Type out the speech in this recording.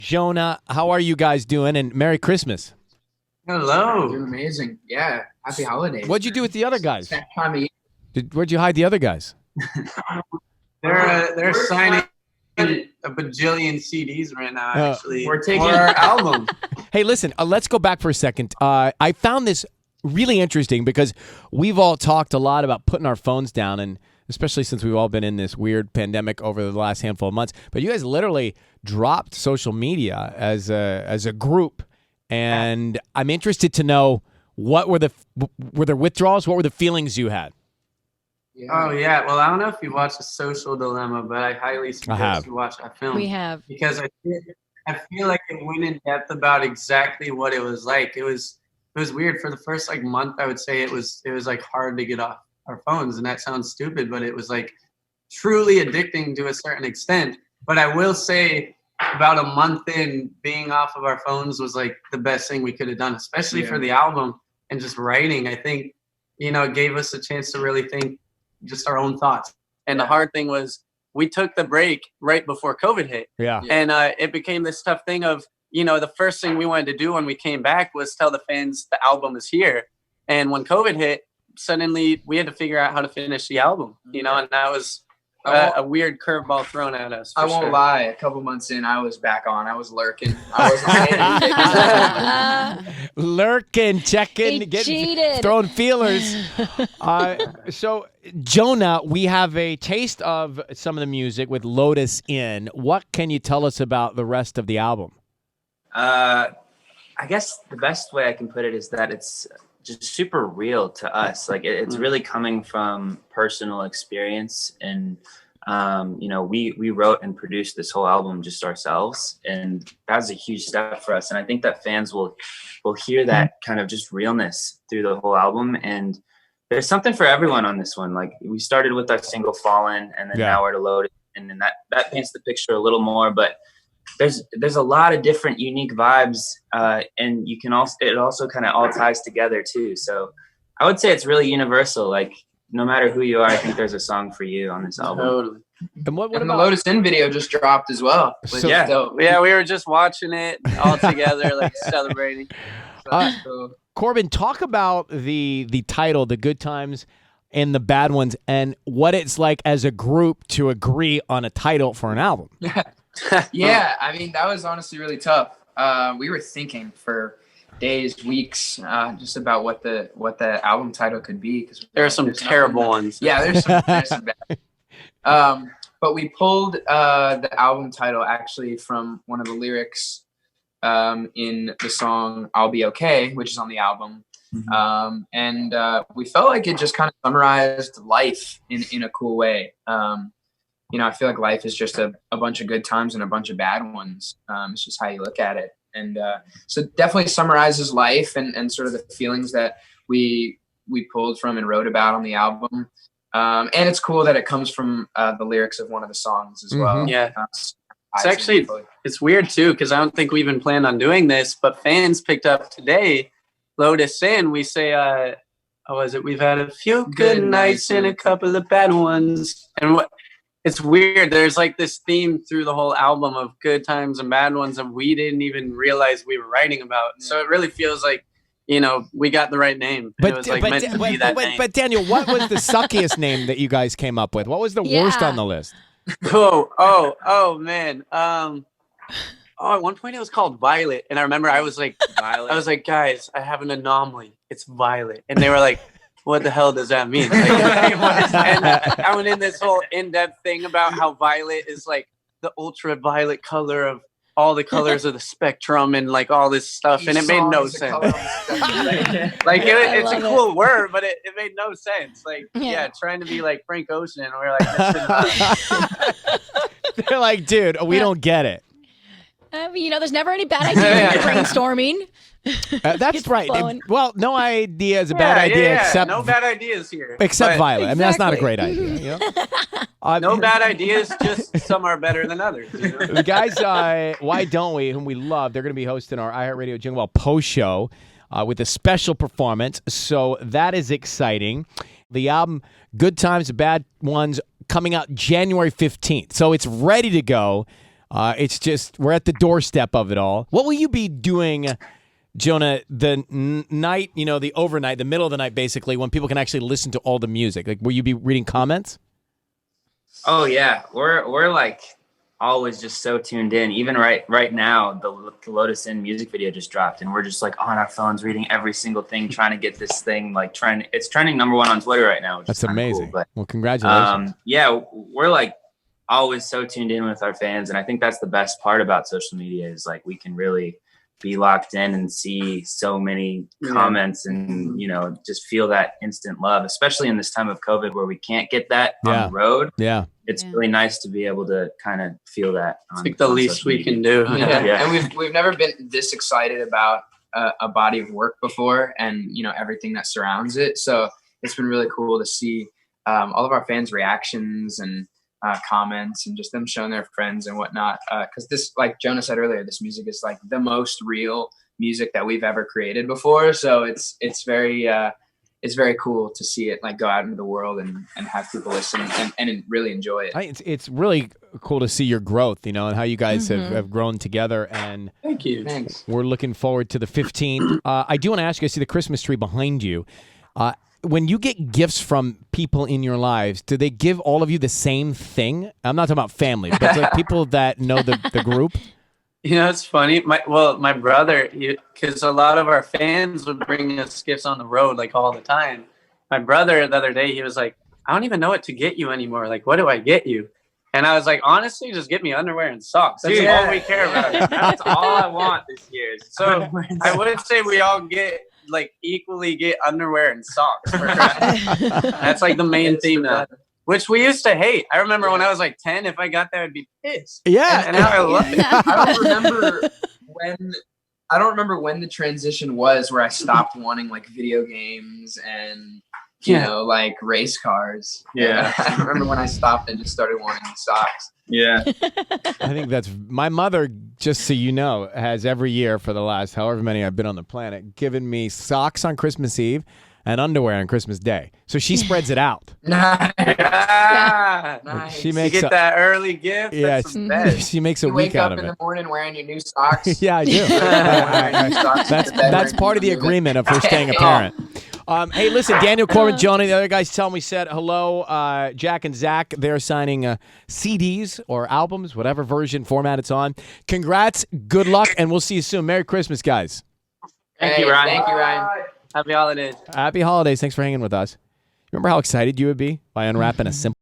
Jonah, how are you guys doing? And Merry Christmas. Hello. Doing amazing. Yeah. Happy holidays. What'd you do with the other guys? That time of year. Where'd you hide the other guys? They're signing a bajillion CDs right now, actually. We're taking our album. Hey, listen, let's go back for a second. I found this really interesting because we've all talked a lot about putting our phones down, and especially since we've all been in this weird pandemic over the last handful of months. But you guys literally dropped social media as a group, and I'm interested to know were there withdrawals? What were the feelings you had? Yeah. Oh, yeah. Well, I don't know if you watched The Social Dilemma, but I highly suggest you watch that film. We have. Because I feel like it went in depth about exactly what it was like. It was weird. For the first month, I would say it was like hard to get off our phones, and that sounds stupid, but it was like truly addicting to a certain extent. But I will say about a month in, being off of our phones was like the best thing we could have done, especially for the album and just writing. I think, it gave us a chance to really think just our own thoughts. And the hard thing was we took the break right before COVID hit. Yeah. And it became this tough thing of, the first thing we wanted to do when we came back was tell the fans the album is here. And when COVID hit, suddenly we had to figure out how to finish the album, and that was a weird curveball thrown at us. I won't lie. A couple months in, I was back on. I was lurking. I wasn't saying anything. Lurking, checking, throwing feelers. So, Jonah, we have a taste of some of the music with Lotus in. What can you tell us about the rest of the album? I guess the best way I can put it is that it's just super real to us. Like it's really coming from personal experience, and we wrote and produced this whole album just ourselves, and that's a huge step for us. And I think that fans will hear that kind of just realness through the whole album. And there's something for everyone on this one. Like we started with our single Fallen, and then now we're to Lotus, and then that paints the picture a little more. But there's a lot of different unique vibes, and it also kind of all ties together too. So I would say it's really universal. Like no matter who you are, I think there's a song for you on this album. Totally. And what And about the Lotus In video just dropped as well. So- Yeah, we were just watching it all together, celebrating. So, Corbyn, talk about the title, The Good Times and the Bad Ones, and what it's like as a group to agree on a title for an album. yeah, I mean, that was honestly really tough. We were thinking for days, weeks, just about what the album title could be. Because There are some terrible ones. Yeah, there's some bad. But we pulled the album title actually from one of the lyrics in the song "I'll Be Okay," which is on the album. And we felt like it just kind of summarized life in a cool way. I feel like life is just a bunch of good times and a bunch of bad ones. It's just how you look at it. And so it definitely summarizes life and sort of the feelings that we pulled from and wrote about on the album. And it's cool that it comes from the lyrics of one of the songs as well. Yeah. It's weird too, because I don't think we even planned on doing this, but fans picked up today, Lotus In. We say, we've had a few good nights and a couple of bad ones. And it's weird. There's this theme through the whole album of good times and bad ones that we didn't even realize we were writing about. So it really feels like, we got the right name. It was meant to be that name. But Daniel, what was the suckiest name that you guys came up with? What was the worst on the list? Oh man. At one point it was called Violet, and I remember I was like, Violet. I was like, guys, I have an anomaly. It's Violet, and they were like, what the hell does that mean? And I went in this whole in-depth thing about how violet is the ultraviolet color of all the colors of the spectrum and all this stuff, and it made no sense. It's a cool word, but it made no sense. Trying to be like Frank Ocean, and we're like, they're like, dude, we don't get it. There's never any bad ideas when you're brainstorming. That's right. Well, no idea is a bad idea, except no bad ideas here. Except Violet. I mean, that's not a great idea. No bad ideas, just some are better than others. The guys, Why Don't We, whom we love, they're going to be hosting our iHeartRadio Jingle Ball post show with a special performance. So that is exciting. The album, Good Times, Bad Ones, coming out January 15th. So it's ready to go. It's just we're at the doorstep of it all. What will you be doing, Jonah, the night, the overnight, the middle of the night, basically, when people can actually listen to all the music? Like, will you be reading comments? Oh yeah, we're like always just so tuned in. Even right now, the Lotus In music video just dropped, and we're just like on our phones reading every single thing, trying to get this thing it's trending #1 on Twitter right now. Which That's is amazing. cool, but, well, congratulations. yeah, we're like always so tuned in with our fans, and I think that's the best part about social media is like we can really be locked in and see so many comments and just feel that instant love, especially in this time of COVID where we can't get that on the road. Yeah, it's really nice to be able to kind of feel that. It's like the least we can do. Yeah. And we've never been this excited about a body of work before, and everything that surrounds it. So it's been really cool to see all of our fans' reactions and comments, and just them showing their friends and whatnot. Because this, like Jonah said earlier, this music is like the most real music that we've ever created before. So it's very cool to see it like go out into the world and have people listen and really enjoy it. It's really cool to see your growth, and how you guys have grown together. And thank you. Thanks. We're looking forward to the 15th. I do want to ask you, I see the Christmas tree behind you. When you get gifts from people in your lives, do they give all of you the same thing? I'm not talking about family, but like people that know the group. It's funny. My brother, because a lot of our fans would bring us gifts on the road like all the time. My brother, the other day, he was like, I don't even know what to get you anymore. Like, what do I get you? And I was like, honestly, just get me underwear and socks. That's all we care about. That's all I want this year. So I would say we all equally get underwear and socks for Christmas. That's like the main theme now, which we used to hate. I remember when I was like 10, if I got that, I'd be pissed. Yeah. And now I love it. I don't remember when the transition was where I stopped wanting like video games and like race cars. Yeah. I remember when I stopped and just started wanting socks. Yeah. I think that's my mother, just so you know, has every year for the last however many I've been on the planet given me socks on Christmas Eve and underwear on Christmas Day. So she spreads it out. Nice. Nice. She makes you get that early gift. Yeah, that's the best. she makes a You week wake out up of in it. the morning wearing your new socks. Yeah, I do. That's part of the agreement of her staying a parent. Hey, listen, Daniel, Corbyn, Jonah, the other guys tell me said hello. Jack and Zach, they're signing CDs or albums, whatever version format it's on. Congrats, good luck, and we'll see you soon. Merry Christmas, guys. Thank you, Ryan. Thank you, Ryan. Happy holidays. Happy holidays. Thanks for hanging with us. Remember how excited you would be by unwrapping a simple